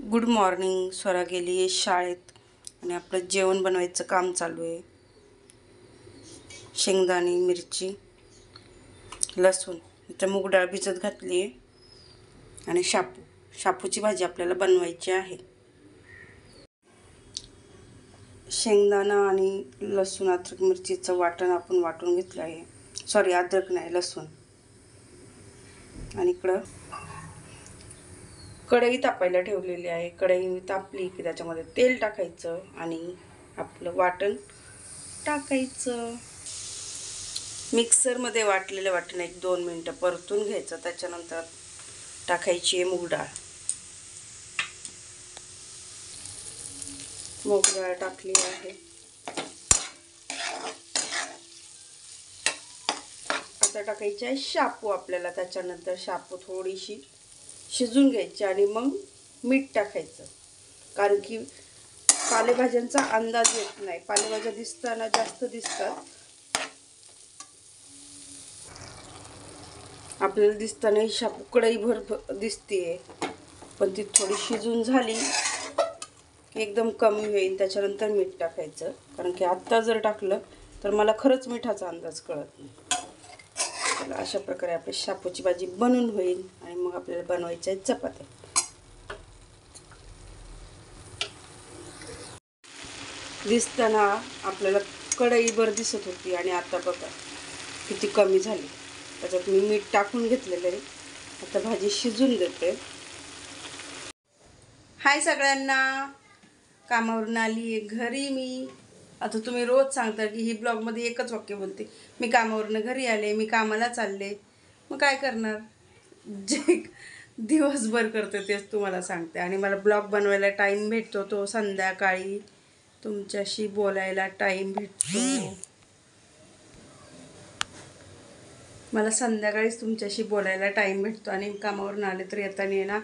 Good morning. Swara गेली आहे शाळेत आणि आपलं जेवण बनवायचं काम चालू आहे. शेंगदाणे, मिरची, लसूण, इथं मूग डाळ भिजत घातली आहे आणि शापूची भाजी आपल्याला बनवायची आहे. शेंगदाणा आणि लसूण, अद्रक, मिरचीचं वाटण आपण वाटून घेतलं आहे. सॉरी, अद्रक नाही, लसूण. आणि इकडं कढई तापायला ठेवलेली आहे. कढई तापली की त्याच्यामध्ये तेल टाकायचं आणि आपलं वाटण टाकायचं. मिक्सरमध्ये वाटलेलं वाटण 1-2 मिनटं परतून घ्यायचं. त्याच्यानंतर टाकायची आहे मूग डाळ. मूग डाळ टाकली आहे. आता टाकायची आहे शापू आपल्याला. त्याच्यानंतर शापू थोडीशी शिजून घ्यायची आणि मग मीठ टाकायचं. कारण की पालेभाज्यांचा अंदाज येत नाही. पालेभाज्या दिसताना जास्त दिसतात, आपल्याला दिसताना ही शापू कढईभर दिसते, पण ती थोडी शिजून झाली की एकदम कमी होईल. त्याच्यानंतर मीठ टाकायचं. कारण की आत्ता जर टाकलं तर मला खरंच मिठाचा अंदाज कळत नाही. चला, अशा प्रकारे आपली शापूची भाजी बनून होईल आणि मग आपल्याला बनवायच्या आहेत चपात्या. दिसताना आपल्याला कढईभर दिसत होती आणि आता बघा किती कमी झाली. त्याच्यात मी मीठ टाकून घेतलेलं आहे. आता भाजी शिजून देते. हाय सगळ्यांना, कामावरून आली आहे घरी मी. आता तुम्ही रोज सांगता की ही ब्लॉगमध्ये एकच वाक्य बोलते, मी कामावरून घरी आले, मी कामाला चालले. मग काय करणार, जे दिवसभर करते तेच तुम्हाला सांगते. आणि मला ब्लॉग बनवायला टाईम भेटतो तो संध्याकाळी, तुमच्याशी बोलायला टाईम भेटतो. मला संध्याकाळीच तुमच्याशी बोलायला टाईम भेटतो. आणि कामावरून आले तर येताना ना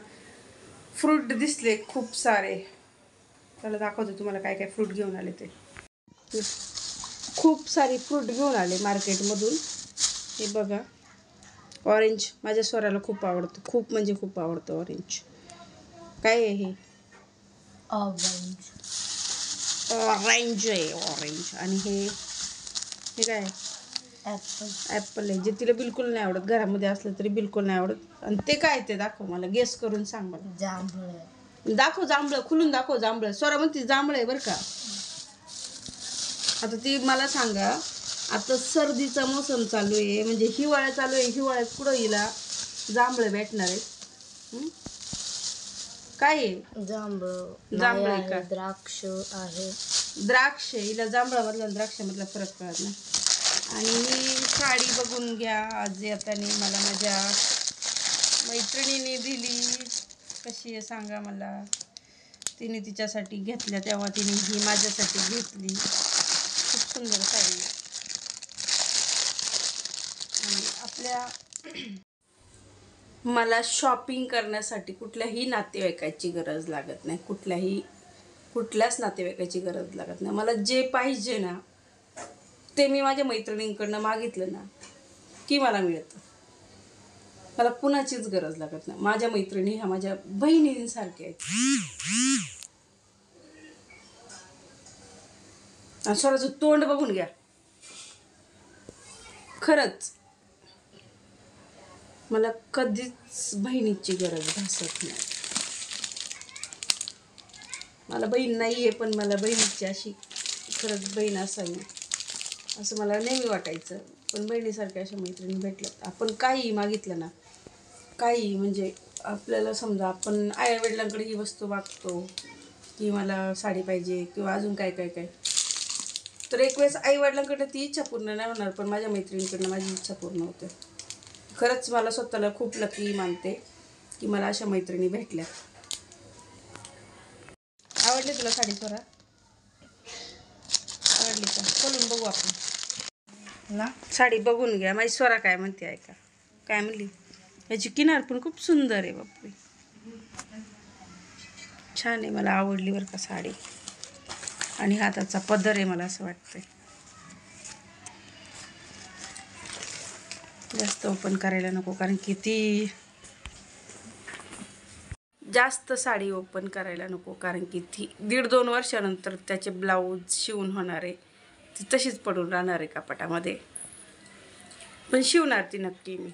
फ्रूट दिसले खूप सारे. त्याला दाखवते तुम्हाला काय काय फ्रूट घेऊन आले ते. खूप सारी फ्रूट घेऊन आले मार्केटमधून. हे बघा, ऑरेंज माझ्या स्वराला खूप आवडतं, खूप म्हणजे खूप आवडतं ऑरेंज. काय आहे हे? ऑरेंज आहे, ऑरेंज. आणि हे काय? ॲपल आहे, जे तिला बिलकुल नाही आवडत. घरामध्ये असलं तरी बिलकुल नाही आवडत. आणि ते काय ते दाखव मला, गेस करून सांग मला. जांभळं दाखव, जांभळं खुलून दाखव. जांभळं, स्वरा म्हणते जांभळं आहे बरं का. आता ती मला सांगा, आता सर्दीचा मोसम चालू आहे, म्हणजे हिवाळा चालू आहे. हिवाळ्यात कुठं हिला जांभळं भेटणार आहे? काय आहे? जांभळं आहे का? द्राक्ष आहे. द्राक्ष. हिला जांभळामधला द्राक्षामधला फरक कळत नाही. आणि ही साडी बघून घ्या, आज येताना मला माझ्या मैत्रिणीने दिली. कशी आहे सांगा मला. तिने तिच्यासाठी घेतल्या तेव्हा तिने ही माझ्यासाठी घेतली. खूप सुंदर साडी. आणि आपल्या मला शॉपिंग करण्यासाठी कुठल्याही नातेवाईकाची गरज लागत नाही. कुठल्याच नातेवाईकाची गरज लागत नाही. मला जे पाहिजे ना ते मी माझ्या मैत्रिणींकडनं मागितलं ना की मला मिळतं. मला कुणाचीच गरज लागत नाही. माझ्या मैत्रिणी ह्या माझ्या बहिणींसारख्या आहेत. स्वराचं तोंड बघून घ्या. खरंच मला कधीच बहिणीची गरज भासत नाही. मला बहीण नाही आहे, पण मला बहिणीची अशी खरंच बहीण असावी असं मला नेहमी वाटायचं. पण बहिणीसारख्या अशा मैत्रिणी भेटल्यात. आपण काही मागितलं ना, काही म्हणजे आपल्याला समजा आपण आईवडिलांकडे ही वस्तू मागतो की मला साडी पाहिजे किंवा अजून काय काय काय, तर एक वेळेस आईवडिलांकडनं ती इच्छा पूर्ण नाही होणार, पण माझ्या मैत्रिणीकडनं माझी इच्छा पूर्ण होते. खरंच मला स्वतःला खूप लकी मानते की मला अशा मैत्रिणी भेटल्या. आवडली तुला साडी स्वरा? आवडली का? खोलून बघू आपण ना. साडी बघून घ्या. माझी स्वरा काय म्हणते ऐका. काय म्हणली? याची किनार पण खूप सुंदर आहे बापरे, छान आहे. मला आवडली बरं का साडी. आणि हाताचा पदर आहे, मला असं वाटतंय. जास्त ओपन करायला नको, कारण की ती जास्त साडी ओपन करायला नको, कारण की ती 1.5-2 वर्षानंतर त्याचे ब्लाऊज शिवून होणार आहे, ती तशीच पडून राहणार आहे कपाटामध्ये. पण शिवणार ती नक्की मी.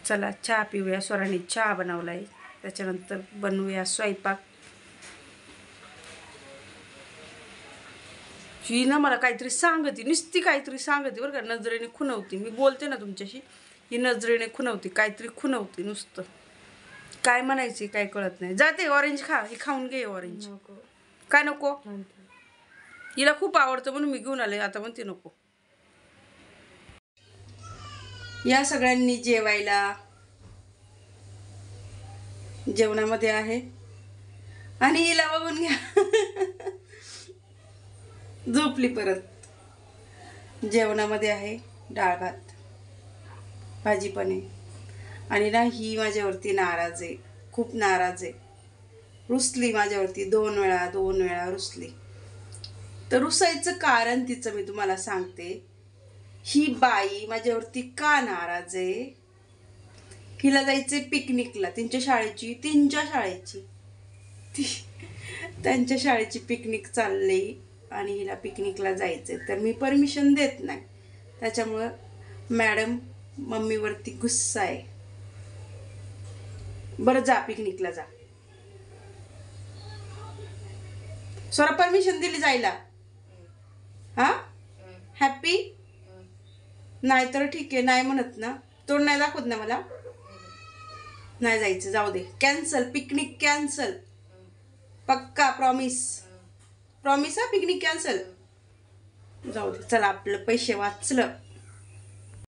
चला चहा पिऊया. स्वराने चहा बनवला आहे, त्याच्यानंतर बनवूया स्वयंपाक. ही ना मला काहीतरी सांगते, नुसती काहीतरी सांगते बरं का, नजरेने खुणवती. मी बोलते ना तुमच्याशी, ही नजरेने खुणवती, काहीतरी खुणवती नुसतं. काय म्हणायची काय कळत नाही. जाते ऑरेंज खा, हे खाऊन घे ऑरेंज. नको. काय नको? नंतर. हिला खूप आवडतं म्हणून मी घेऊन आले, आता म्हणते नको. या सगळ्यांनी जेवायला. जेवणामध्ये आहे आणि हिला बघून घ्या झोपली परत. जेवणामध्ये आहे डाळ भात, भाजी पण आहे. आणि ना ही माझ्यावरती नाराज आहे, खूप नाराज आहे. रुसली माझ्यावरती 2 वेळा रुसली. तर रुसायचं कारण तिचं मी तुम्हाला सांगते. ही बाई माझ्यावरती का नाराज आहे? हिला जायचे पिकनिकला, त्यांच्या शाळेची त्यांच्या शाळेची पिकनिक चालली आणि हिला पिकनिकला जायचं. तर मी परमिशन देत नाही, त्याच्यामुळं मॅडम मम्मीवरती गुस्सा आहे. बरं जा पिकनिकला जा. स्वरा परमिशन दिली जायला? हा हॅपी? नाही तर ठीक आहे, नाही म्हणत ना, तोंड नाही दाखवत ना मला. नाही जायचं, जाऊ दे, कॅन्सल, पिकनिक कॅन्सल. पक्का प्रॉमिस हा, पिकनिक कॅन्सल. जाऊ दे, चला आपलं पैसे वाचलं.